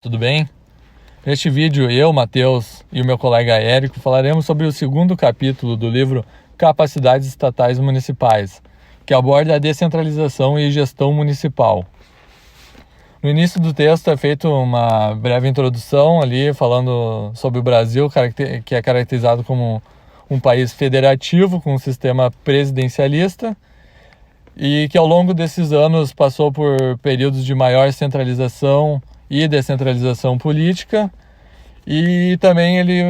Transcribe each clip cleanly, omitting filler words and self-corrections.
Tudo bem? Neste vídeo, eu, Matheus e o meu colega Érico falaremos sobre o segundo capítulo do livro Capacidades Estatais Municipais, que aborda a descentralização e gestão municipal. No início do texto é feita uma breve introdução ali, falando sobre o Brasil, que é caracterizado como um país federativo com um sistema presidencialista, e que ao longo desses anos passou por períodos de maior centralização e descentralização política, e também ele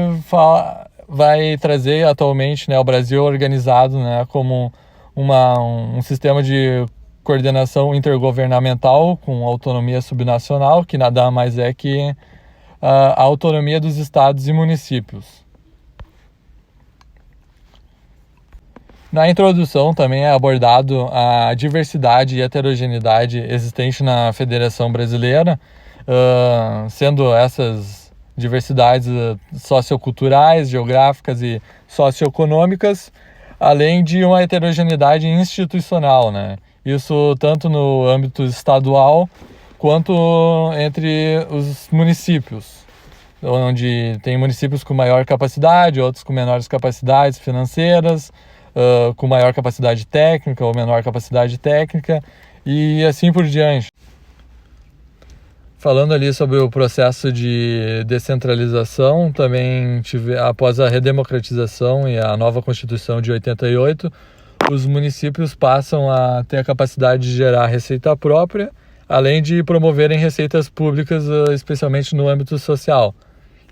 vai trazer atualmente, o Brasil organizado, como um sistema de coordenação intergovernamental com autonomia subnacional, que nada mais é que a autonomia dos estados e municípios. Na introdução também é abordado a diversidade e heterogeneidade existente na Federação Brasileira, sendo essas diversidades socioculturais, geográficas e socioeconômicas, além de uma heterogeneidade institucional, Isso tanto no âmbito estadual quanto entre os municípios, onde tem municípios com maior capacidade, outros com menores capacidades financeiras, com maior capacidade técnica ou menor capacidade técnica, e assim por diante. Falando ali sobre o processo de descentralização, também após a redemocratização e a nova Constituição de 88, os municípios passam a ter a capacidade de gerar receita própria, além de promoverem receitas públicas, especialmente no âmbito social.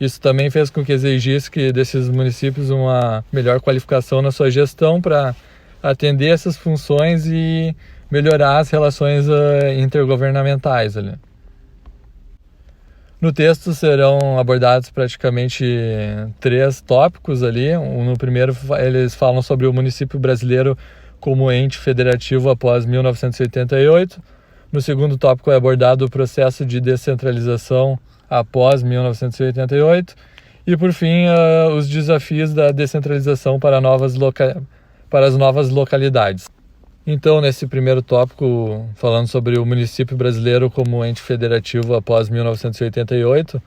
Isso também fez com que exigisse desses municípios uma melhor qualificação na sua gestão para atender essas funções e melhorar as relações intergovernamentais ali. No texto serão abordados praticamente 3 tópicos ali. No primeiro, eles falam sobre o município brasileiro como ente federativo após 1988. No segundo tópico é abordado o processo de descentralização após 1988. E, por fim, os desafios da descentralização para as novas localidades. Então, nesse primeiro tópico, falando sobre o município brasileiro como ente federativo após 1988,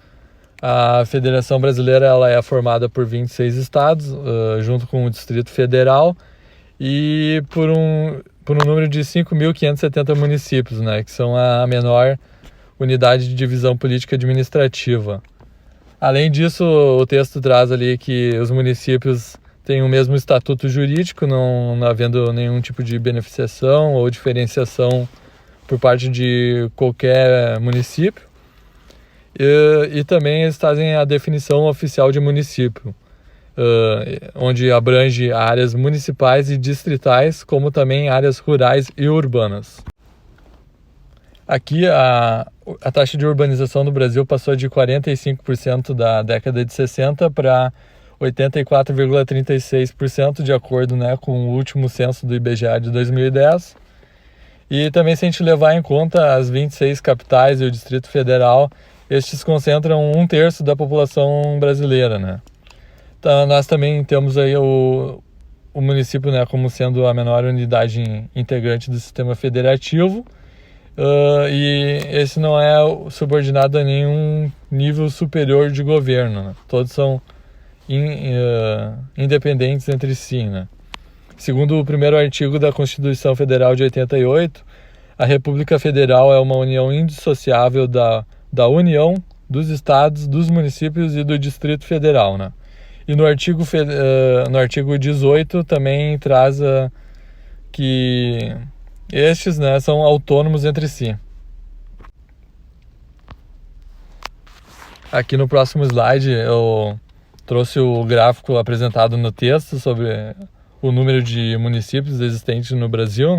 a Federação Brasileira ela é formada por 26 estados, junto com o Distrito Federal, e por um número de 5.570 municípios, que são a menor unidade de divisão política administrativa. Além disso, o texto traz ali que os municípios têm o mesmo estatuto jurídico, não havendo nenhum tipo de beneficiação ou diferenciação por parte de qualquer município. E também eles trazem a definição oficial de município, onde abrange áreas municipais e distritais, como também áreas rurais e urbanas. Aqui a taxa de urbanização no Brasil passou de 45% da década de 60 para 84,36%, de acordo com o último censo do IBGE de 2010. E também, se a gente levar em conta as 26 capitais e o Distrito Federal, estes concentram 1/3 da população brasileira, Então, nós também temos aí o município, como sendo a menor unidade integrante do sistema federativo, e esse não é subordinado a nenhum nível superior de governo, Todos são independentes entre si, Segundo o primeiro artigo da Constituição Federal de 88, a República Federal é uma união indissociável da União, dos estados, dos municípios e do Distrito Federal, E no artigo 18 também traz que estes, são autônomos entre si. Aqui no próximo slide eu trouxe o gráfico apresentado no texto sobre o número de municípios existentes no Brasil,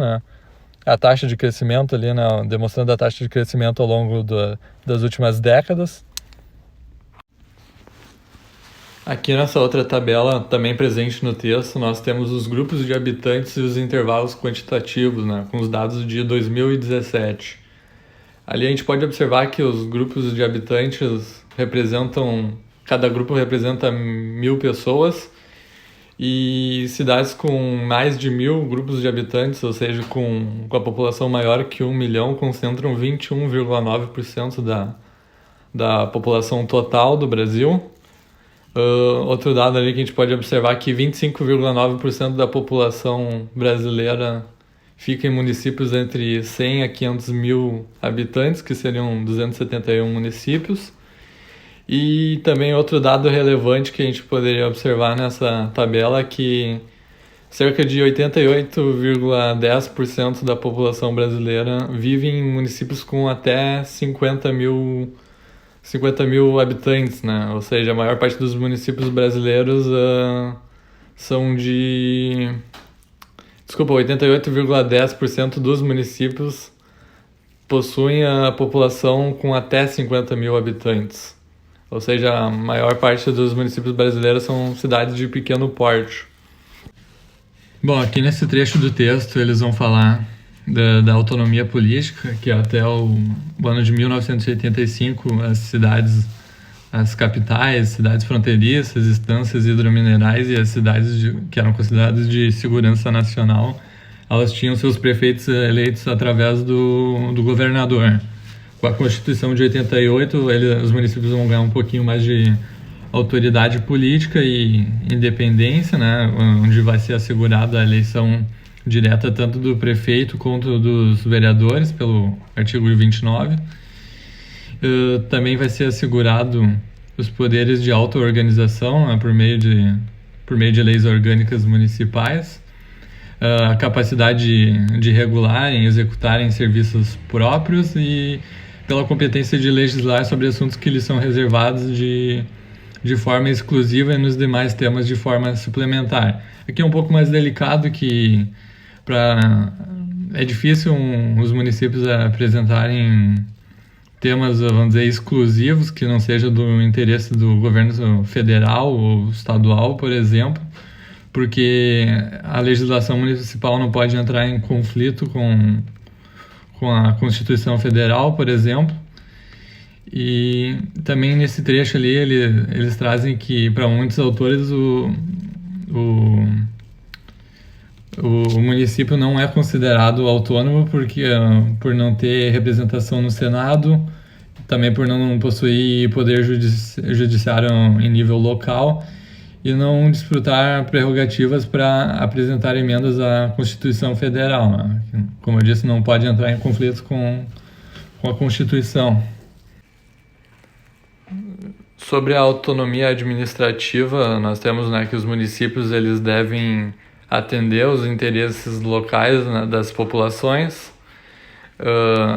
A taxa de crescimento ali, demonstrando a taxa de crescimento ao longo das últimas décadas. Aqui nessa outra tabela, também presente no texto, nós temos os grupos de habitantes e os intervalos quantitativos, com os dados de 2017. Ali a gente pode observar que os grupos de habitantes cada grupo representa 1.000 pessoas, e cidades com mais de 1.000 grupos de habitantes, ou seja, com a população maior que 1 milhão, concentram 21,9% da população total do Brasil. Outro dado ali que a gente pode observar que 25,9% da população brasileira fica em municípios entre 100 a 500 mil habitantes, que seriam 271 municípios. E também outro dado relevante que a gente poderia observar nessa tabela é que cerca de 88,10% da população brasileira vive em municípios com até 50 mil habitantes, né? Ou seja, a maior parte dos municípios brasileiros são de... 88,10% dos municípios possuem a população com até 50 mil habitantes. Ou seja, a maior parte dos municípios brasileiros são cidades de pequeno porte. Bom, aqui nesse trecho do texto eles vão falar da autonomia política, que até o ano de 1985 as cidades, as capitais, cidades fronteiriças, estâncias hidrominerais e as cidades que eram consideradas de segurança nacional, elas tinham seus prefeitos eleitos através do governador. Com a Constituição de 88, os municípios vão ganhar um pouquinho mais de autoridade política e independência, né, onde vai ser assegurada a eleição direta tanto do prefeito quanto dos vereadores, pelo artigo 29. Também vai ser assegurado os poderes de auto-organização, né, por meio de leis orgânicas municipais, a capacidade de regularem e executarem serviços próprios e pela competência de legislar sobre assuntos que lhes são reservados de forma exclusiva e nos demais temas de forma suplementar. Aqui é um pouco mais delicado que é difícil os municípios apresentarem temas, vamos dizer, exclusivos, que não seja do interesse do governo federal ou estadual, por exemplo, porque a legislação municipal não pode entrar em conflito com a Constituição Federal, por exemplo. E também nesse trecho ali eles trazem que para muitos autores o município não é considerado autônomo porque por não ter representação no Senado, também por não possuir poder judiciário em nível local e não desfrutar prerrogativas para apresentar emendas à Constituição Federal, né? Como eu disse, não pode entrar em conflito com a Constituição. Sobre a autonomia administrativa, nós temos, né, que os municípios eles devem atender os interesses locais, né, das populações,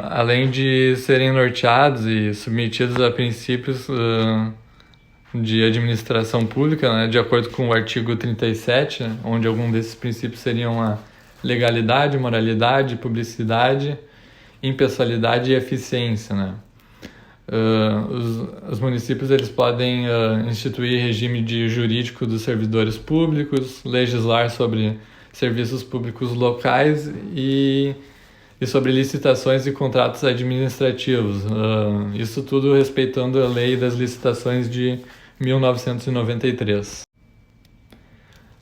além de serem norteados e submetidos a princípios de administração pública, né, de acordo com o artigo 37, né, onde alguns desses princípios seriam a legalidade, moralidade, publicidade, impessoalidade e eficiência, né? Os municípios eles podem instituir regime jurídico dos servidores públicos, legislar sobre serviços públicos locais e sobre licitações e contratos administrativos. Isso tudo respeitando a Lei das Licitações de 1993.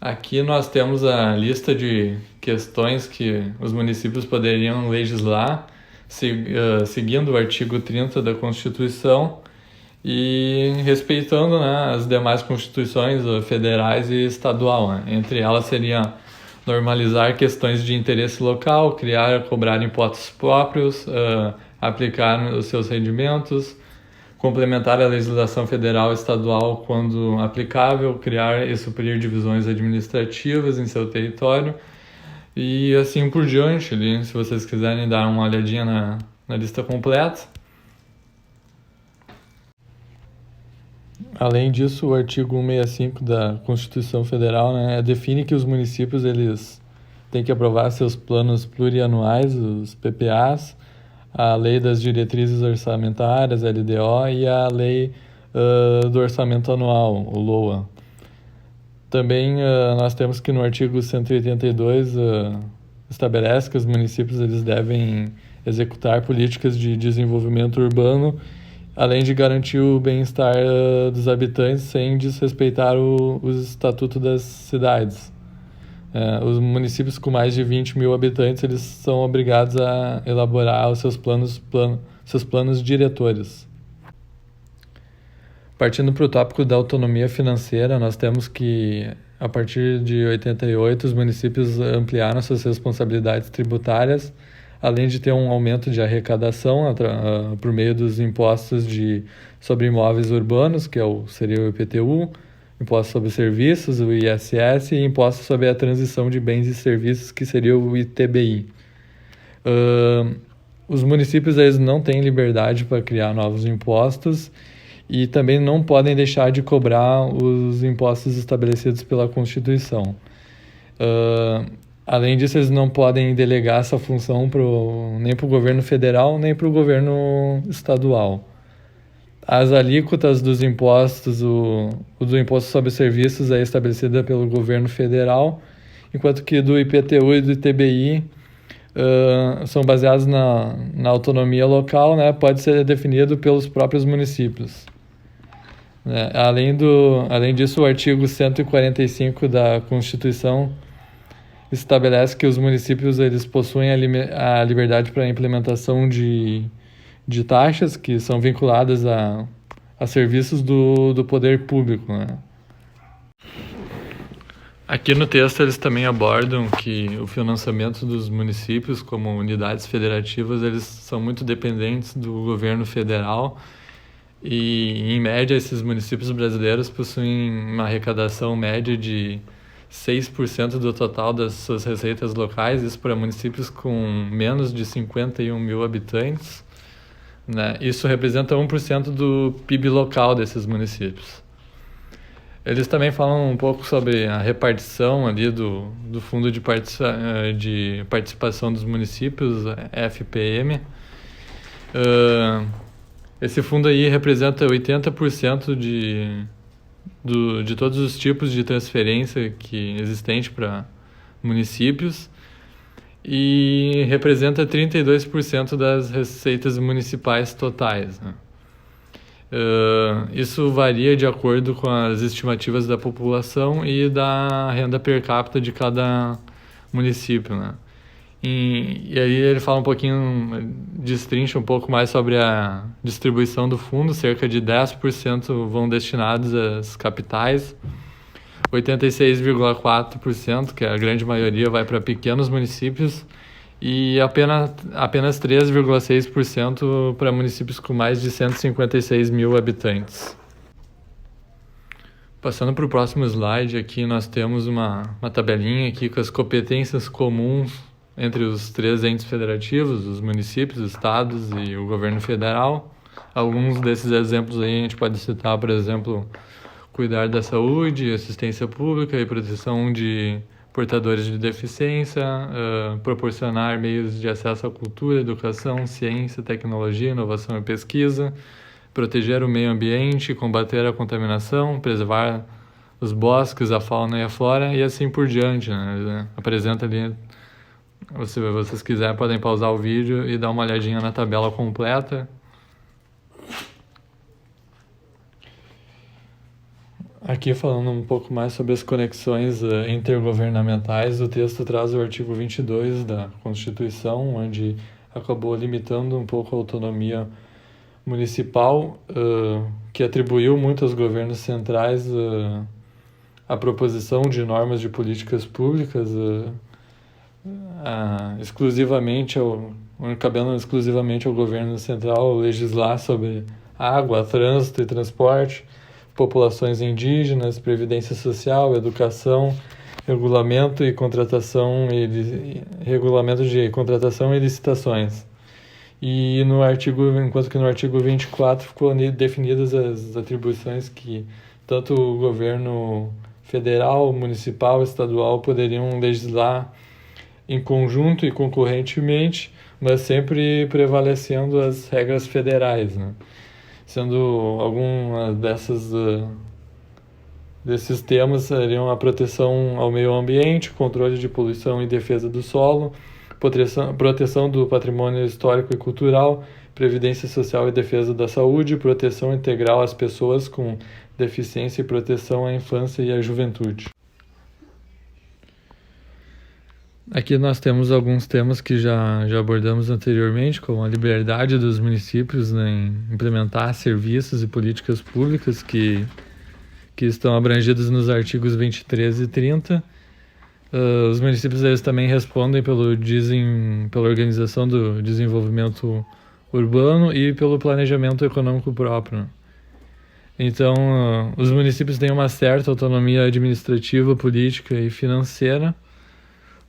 Aqui nós temos a lista de questões que os municípios poderiam legislar, seguindo o artigo 30 da Constituição e respeitando, né, as demais constituições federais e estadual, né? Entre elas seria normalizar questões de interesse local, cobrar impostos próprios, aplicar os seus rendimentos, complementar a legislação federal e estadual quando aplicável, criar e suprir divisões administrativas em seu território e assim por diante, ali, se vocês quiserem dar uma olhadinha na lista completa. Além disso, o artigo 165 da Constituição Federal, né, define que os municípios eles têm que aprovar seus planos plurianuais, os PPAs, a Lei das Diretrizes Orçamentárias, LDO, e a Lei do Orçamento Anual, o LOA. Também nós temos que no artigo 182 estabelece que os municípios eles devem executar políticas de desenvolvimento urbano, além de garantir o bem-estar dos habitantes sem desrespeitar os estatutos das cidades. Os municípios com mais de 20 mil habitantes eles são obrigados a elaborar os seus planos diretores. Partindo para o tópico da autonomia financeira, nós temos que, a partir de 88, os municípios ampliaram suas responsabilidades tributárias, além de ter um aumento de arrecadação por meio dos impostos sobre imóveis urbanos, que seria o IPTU, imposto sobre serviços, o ISS, e imposto sobre a transição de bens e serviços, que seria o ITBI. Os municípios eles não têm liberdade para criar novos impostos e também não podem deixar de cobrar os impostos estabelecidos pela Constituição. Além disso, eles não podem delegar essa função nem para o governo federal, nem para o governo estadual. As alíquotas dos impostos, o do imposto sobre serviços é estabelecida pelo governo federal, enquanto que do IPTU e do ITBI são baseados na autonomia local, né? Pode ser definido pelos próprios municípios. Além disso, o artigo 145 da Constituição estabelece que os municípios eles possuem a liberdade para a implementação de taxas que são vinculadas a serviços do poder público, né? Aqui no texto eles também abordam que o financiamento dos municípios como unidades federativas eles são muito dependentes do governo federal e, em média, esses municípios brasileiros possuem uma arrecadação média de 6% do total das suas receitas locais, isso para municípios com menos de 51 mil habitantes, né? Isso representa 1% do PIB local desses municípios. Eles também falam um pouco sobre a repartição ali do Fundo de Participação dos Municípios, FPM. Esse fundo aí representa 80% de todos os tipos de transferência que existente para municípios e representa 32% das receitas municipais totais, né? Isso varia de acordo com as estimativas da população e da renda per capita de cada município, né? E aí ele fala um pouquinho, destrincha um pouco mais sobre a distribuição do fundo. Cerca de 10% vão destinados às capitais, 86,4%, que é a grande maioria, vai para pequenos municípios, e apenas 3,6% para municípios com mais de 156 mil habitantes. Passando para o próximo slide, aqui nós temos uma tabelinha aqui com as competências comuns entre os três entes federativos, os municípios, os estados e o governo federal. Alguns desses exemplos aí a gente pode citar, por exemplo, cuidar da saúde, assistência pública e proteção de portadores de deficiência, proporcionar meios de acesso à cultura, educação, ciência, tecnologia, inovação e pesquisa, proteger o meio ambiente, combater a contaminação, preservar os bosques, a fauna e a flora e assim por diante, né? Apresenta ali, se vocês quiserem podem pausar o vídeo e dar uma olhadinha na tabela completa. Aqui falando um pouco mais sobre as conexões intergovernamentais, o texto traz o artigo 22 da Constituição, onde acabou limitando um pouco a autonomia municipal, que atribuiu muito aos governos centrais a proposição de normas de políticas públicas, cabendo exclusivamente ao governo central legislar sobre água, trânsito e transporte, populações indígenas, previdência social, educação, regulamento de contratação e licitações. Enquanto que no artigo 24 ficou definidas as atribuições que tanto o governo federal, municipal, estadual poderiam legislar em conjunto e concorrentemente, mas sempre prevalecendo as regras federais, né? Sendo algumas desses temas seriam a proteção ao meio ambiente, controle de poluição e defesa do solo, proteção do patrimônio histórico e cultural, previdência social e defesa da saúde, proteção integral às pessoas com deficiência e proteção à infância e à juventude. Aqui nós temos alguns temas que já abordamos anteriormente, como a liberdade dos municípios, né, em implementar serviços e políticas públicas que estão abrangidos nos artigos 23 e 30. Os municípios eles também respondem pela organização do desenvolvimento urbano e pelo planejamento econômico próprio. Então, os municípios têm uma certa autonomia administrativa, política e financeira,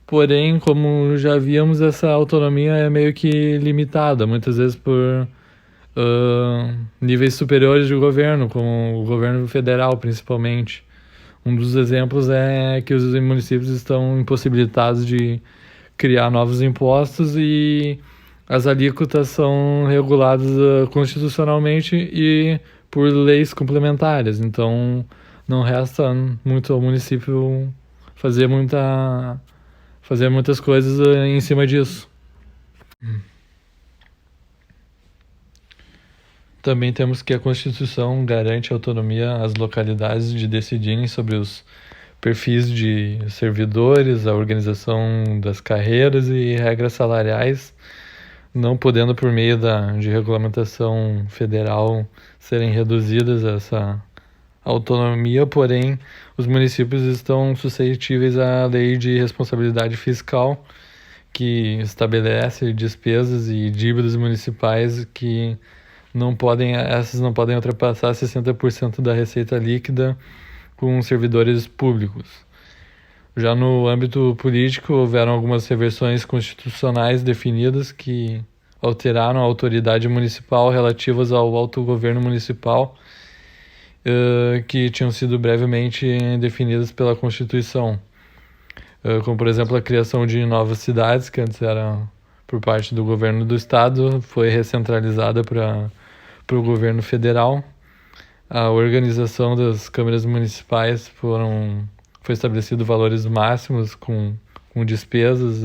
porém, como já vimos, essa autonomia é meio que limitada, muitas vezes por níveis superiores de governo, como o governo federal, principalmente. Um dos exemplos é que os municípios estão impossibilitados de criar novos impostos e as alíquotas são reguladas constitucionalmente e por leis complementares. Então, não resta muito ao município fazer muitas coisas em cima disso. Também temos que a Constituição garante autonomia às localidades de decidirem sobre os perfis de servidores, a organização das carreiras e regras salariais, não podendo, por meio de regulamentação federal, serem reduzidas essa autonomia, porém, os municípios estão suscetíveis à lei de responsabilidade fiscal, que estabelece despesas e dívidas municipais que não podem ultrapassar 60% da receita líquida com servidores públicos. Já no âmbito político, houveram algumas reversões constitucionais definidas que alteraram a autoridade municipal relativas ao autogoverno municipal, que tinham sido brevemente definidas pela Constituição. Como, por exemplo, a criação de novas cidades, que antes era por parte do governo do estado, foi recentralizada para o governo federal. A organização das câmaras municipais foi estabelecido valores máximos com despesas,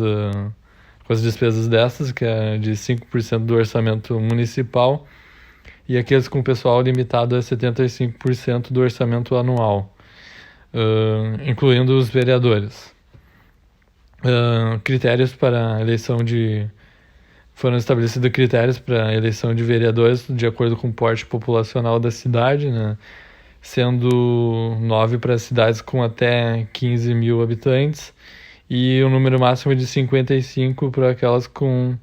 com as despesas dessas, que é de 5% do orçamento municipal, e aqueles com pessoal limitado a 75% do orçamento anual, incluindo os vereadores. Foram estabelecidos critérios para a eleição de vereadores de acordo com o porte populacional da cidade, né? Sendo 9 para cidades com até 15 mil habitantes e um número máximo de 55 para aquelas com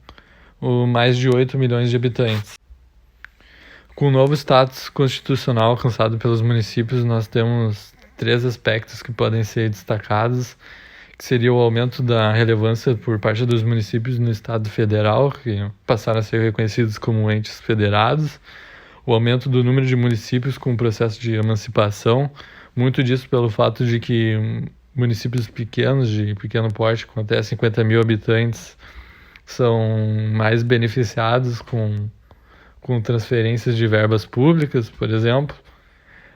mais de 8 milhões de habitantes. Com o novo status constitucional alcançado pelos municípios, nós temos 3 aspectos que podem ser destacados, que seria o aumento da relevância por parte dos municípios no Estado Federal, que passaram a ser reconhecidos como entes federados, o aumento do número de municípios com o processo de emancipação, muito disso pelo fato de que municípios pequenos, de pequeno porte, com até 50 mil habitantes, são mais beneficiados com transferências de verbas públicas, por exemplo.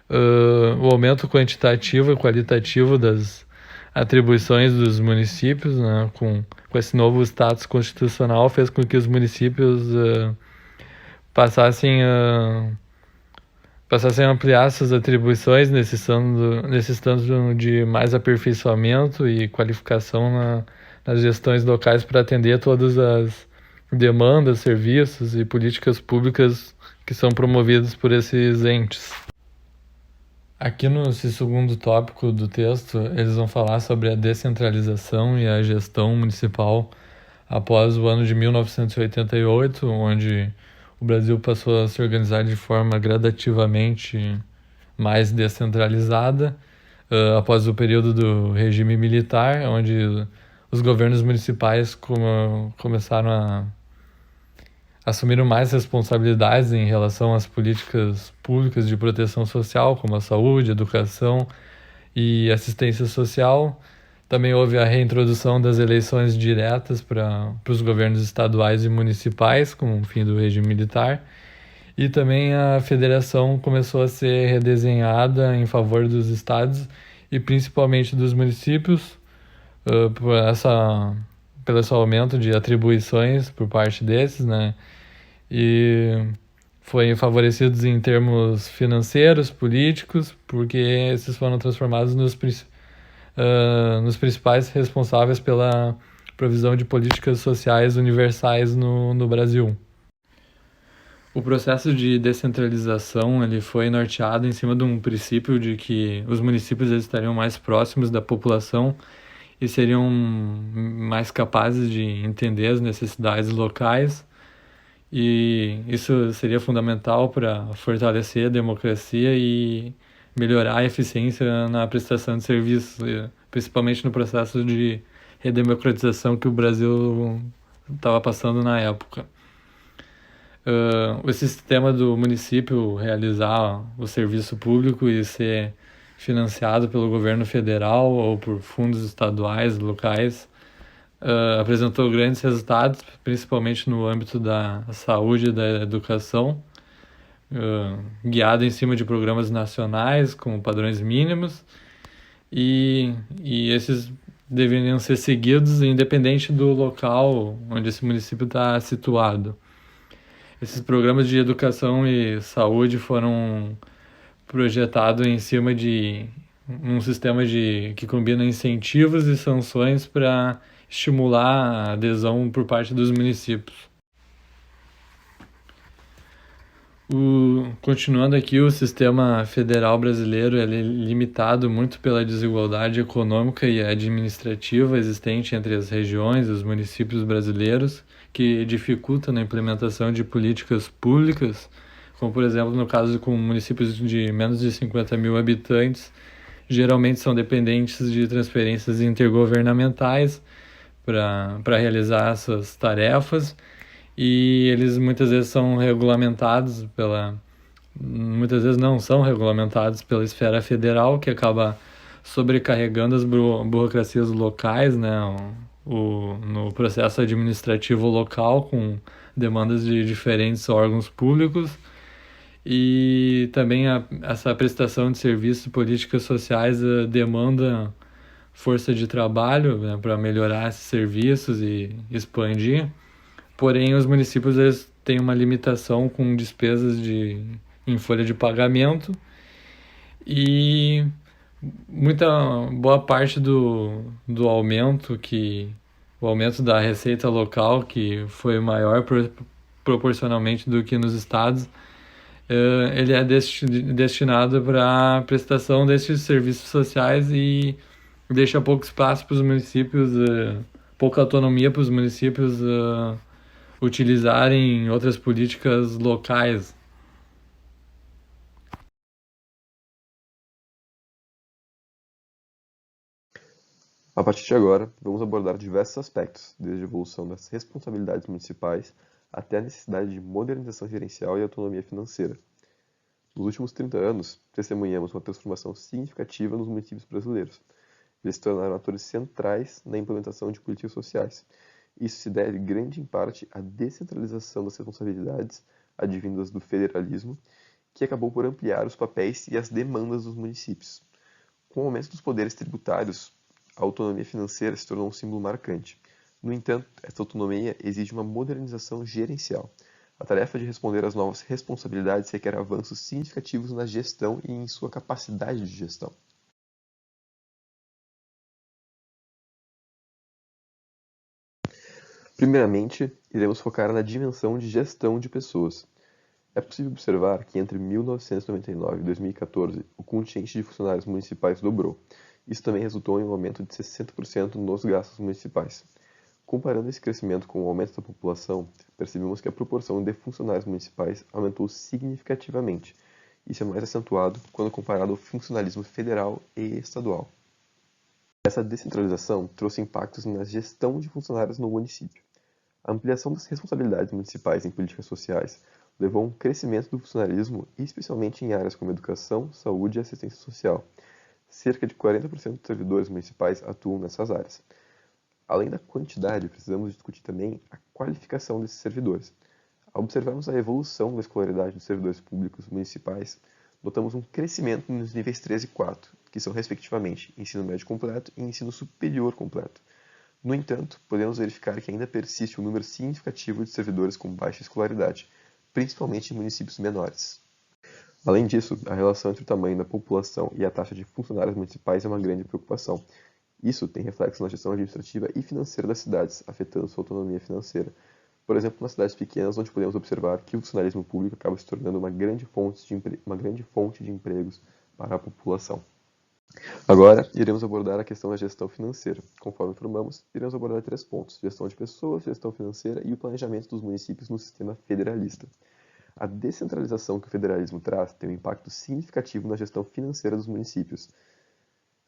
O aumento quantitativo e qualitativo das atribuições dos municípios, né, com esse novo status constitucional, fez com que os municípios passassem a ampliar suas atribuições, necessitando de mais aperfeiçoamento e qualificação nas gestões locais para atender todas as demandas, serviços e políticas públicas que são promovidos por esses entes. Aqui nesse segundo tópico do texto, eles vão falar sobre a descentralização e a gestão municipal após o ano de 1988, onde o Brasil passou a se organizar de forma gradativamente mais descentralizada, após o período do regime militar, onde os governos municipais começaram a assumiram mais responsabilidades em relação às políticas públicas de proteção social, como a saúde, educação e assistência social. Também houve a reintrodução das eleições diretas para os governos estaduais e municipais, com o fim do regime militar. E também a federação começou a ser redesenhada em favor dos estados e principalmente dos municípios, pelo esse aumento de atribuições por parte desses, né? E foi favorecidos em termos financeiros, políticos, porque esses foram transformados nos principais responsáveis provisão de políticas sociais universais no Brasil. O processo de descentralização ele foi norteado em cima de um princípio de que os municípios estariam mais próximos da população e seriam mais capazes de entender as necessidades locais, e isso seria fundamental para fortalecer a democracia e melhorar a eficiência na prestação de serviços, principalmente no processo de redemocratização que o Brasil estava passando na época. Esse sistema do município realizar o serviço público e ser financiado pelo governo federal ou por fundos estaduais, locais, apresentou grandes resultados, principalmente no âmbito da saúde e da educação, guiado em cima de programas nacionais com padrões mínimos, e esses deveriam ser seguidos independente do local onde esse município está situado. Esses programas de educação e saúde foram projetados em cima de um sistema que combina incentivos e sanções para estimular a adesão por parte dos municípios. Continuando aqui, o sistema federal brasileiro ele é limitado muito pela desigualdade econômica e administrativa existente entre as regiões e os municípios brasileiros, que dificulta na implementação de políticas públicas, como por exemplo no caso com municípios de menos de 50 mil habitantes, geralmente são dependentes de transferências intergovernamentais para realizar essas tarefas, e eles muitas vezes são regulamentados muitas vezes não são regulamentados pela esfera federal, que acaba sobrecarregando as burocracias locais, né, no processo administrativo local, com demandas de diferentes órgãos públicos, e também essa prestação de serviços e políticas sociais demanda força de trabalho, né, para melhorar esses serviços e expandir. Porém, os municípios eles têm uma limitação com despesas em folha de pagamento, e boa parte do aumento o aumento da receita local, que foi maior proporcionalmente do que nos estados, ele é destinado para a prestação desses serviços sociais e deixa pouco espaço para os municípios, pouca autonomia para os municípios utilizarem outras políticas locais. A partir de agora, vamos abordar diversos aspectos, desde a evolução das responsabilidades municipais até a necessidade de modernização gerencial e autonomia financeira. Nos últimos 30 anos, testemunhamos uma transformação significativa nos municípios brasileiros. Eles se tornaram atores centrais na implementação de políticas sociais. Isso se deve, grande em parte, à descentralização das responsabilidades advindas do federalismo, que acabou por ampliar os papéis e as demandas dos municípios. Com o aumento dos poderes tributários, a autonomia financeira se tornou um símbolo marcante. No entanto, essa autonomia exige uma modernização gerencial. A tarefa de responder às novas responsabilidades requer avanços significativos na gestão e em sua capacidade de gestão. Primeiramente, iremos focar na dimensão de gestão de pessoas. É possível observar que entre 1999 e 2014, o contingente de funcionários municipais dobrou. Isso também resultou em um aumento de 60% nos gastos municipais. Comparando esse crescimento com o aumento da população, percebemos que a proporção de funcionários municipais aumentou significativamente. Isso é mais acentuado quando comparado ao funcionalismo federal e estadual. Essa descentralização trouxe impactos na gestão de funcionários no município. A ampliação das responsabilidades municipais em políticas sociais levou a um crescimento do funcionalismo, especialmente em áreas como educação, saúde e assistência social. Cerca de 40% dos servidores municipais atuam nessas áreas. Além da quantidade, precisamos discutir também a qualificação desses servidores. Ao observarmos a evolução da escolaridade dos servidores públicos municipais, notamos um crescimento nos níveis 3 e 4, que são respectivamente ensino médio completo e ensino superior completo. No entanto, podemos verificar que ainda persiste um número significativo de servidores com baixa escolaridade, principalmente em municípios menores. Além disso, a relação entre o tamanho da população e a taxa de funcionários municipais é uma grande preocupação. Isso tem reflexo na gestão administrativa e financeira das cidades, afetando sua autonomia financeira. Por exemplo, nas cidades pequenas, onde podemos observar que o funcionalismo público acaba se tornando uma grande fonte de empregos para a população. Agora, iremos abordar a questão da gestão financeira. Conforme informamos, iremos abordar 3 pontos: gestão de pessoas, gestão financeira e o planejamento dos municípios no sistema federalista. A descentralização que o federalismo traz tem um impacto significativo na gestão financeira dos municípios.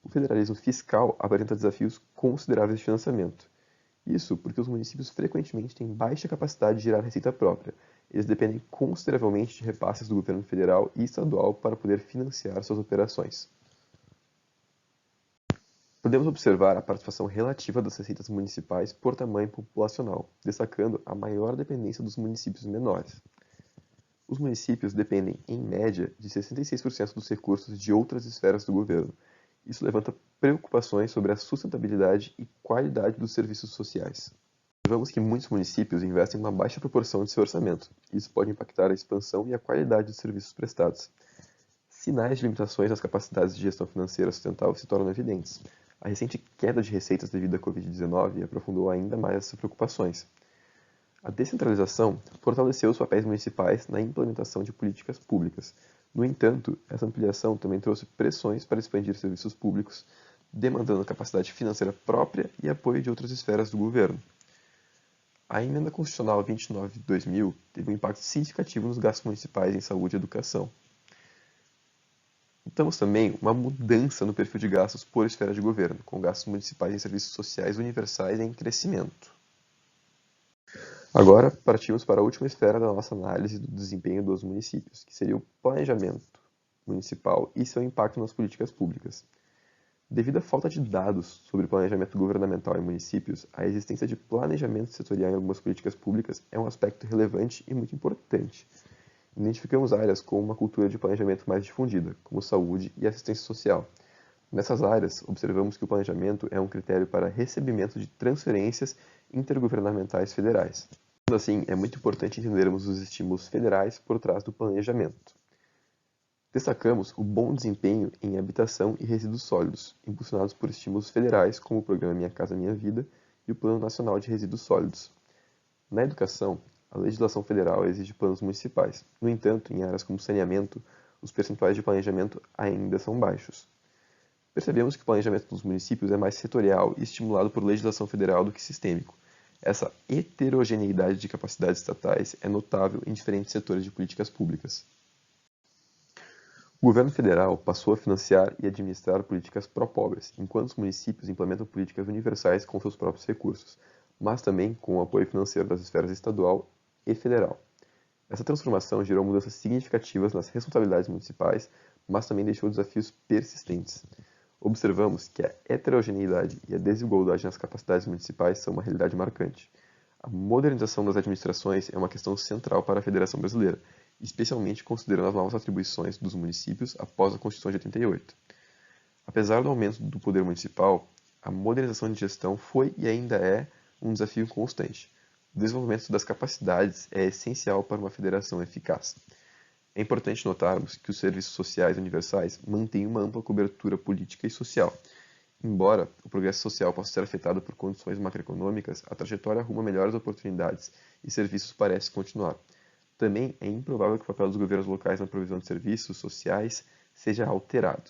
O federalismo fiscal apresenta desafios consideráveis de financiamento. Isso porque os municípios frequentemente têm baixa capacidade de gerar receita própria. Eles dependem consideravelmente de repasses do governo federal e estadual para poder financiar suas operações. Podemos observar a participação relativa das receitas municipais por tamanho populacional, destacando a maior dependência dos municípios menores. Os municípios dependem, em média, de 66% dos recursos de outras esferas do governo. Isso levanta preocupações sobre a sustentabilidade e qualidade dos serviços sociais. Observamos que muitos municípios investem uma baixa proporção de seu orçamento. Isso pode impactar a expansão e a qualidade dos serviços prestados. Sinais de limitações nas capacidades de gestão financeira sustentável se tornam evidentes. A recente queda de receitas devido à Covid-19 aprofundou ainda mais essas preocupações. A descentralização fortaleceu os papéis municipais na implementação de políticas públicas. No entanto, essa ampliação também trouxe pressões para expandir serviços públicos, demandando capacidade financeira própria e apoio de outras esferas do governo. A Emenda Constitucional 29 de 2000 teve um impacto significativo nos gastos municipais em saúde e educação. Notamos também uma mudança no perfil de gastos por esfera de governo, com gastos municipais em serviços sociais universais em crescimento. Agora, partimos para a última esfera da nossa análise do desempenho dos municípios, que seria o planejamento municipal e seu impacto nas políticas públicas. Devido à falta de dados sobre planejamento governamental em municípios, a existência de planejamento setorial em algumas políticas públicas é um aspecto relevante e muito importante. Identificamos áreas com uma cultura de planejamento mais difundida, como saúde e assistência social. Nessas áreas, observamos que o planejamento é um critério para recebimento de transferências intergovernamentais federais. Sendo assim, é muito importante entendermos os estímulos federais por trás do planejamento. Destacamos o bom desempenho em habitação e resíduos sólidos, impulsionados por estímulos federais como o Programa Minha Casa Minha Vida e o Plano Nacional de Resíduos Sólidos. Na educação, a legislação federal exige planos municipais. No entanto, em áreas como saneamento, os percentuais de planejamento ainda são baixos. Percebemos que o planejamento dos municípios é mais setorial e estimulado por legislação federal do que sistêmico. Essa heterogeneidade de capacidades estatais é notável em diferentes setores de políticas públicas. O governo federal passou a financiar e administrar políticas pró-pobres, enquanto os municípios implementam políticas universais com seus próprios recursos, mas também com o apoio financeiro das esferas estadual e federal. Essa transformação gerou mudanças significativas nas responsabilidades municipais, mas também deixou desafios persistentes. Observamos que a heterogeneidade e a desigualdade nas capacidades municipais são uma realidade marcante. A modernização das administrações é uma questão central para a Federação Brasileira, especialmente considerando as novas atribuições dos municípios após a Constituição de 88. Apesar do aumento do poder municipal, a modernização de gestão foi e ainda é um desafio constante. O desenvolvimento das capacidades é essencial para uma federação eficaz. É importante notarmos que os serviços sociais universais mantêm uma ampla cobertura política e social. Embora o progresso social possa ser afetado por condições macroeconômicas, a trajetória rumo a melhores oportunidades e serviços parece continuar. Também é improvável que o papel dos governos locais na provisão de serviços sociais seja alterado.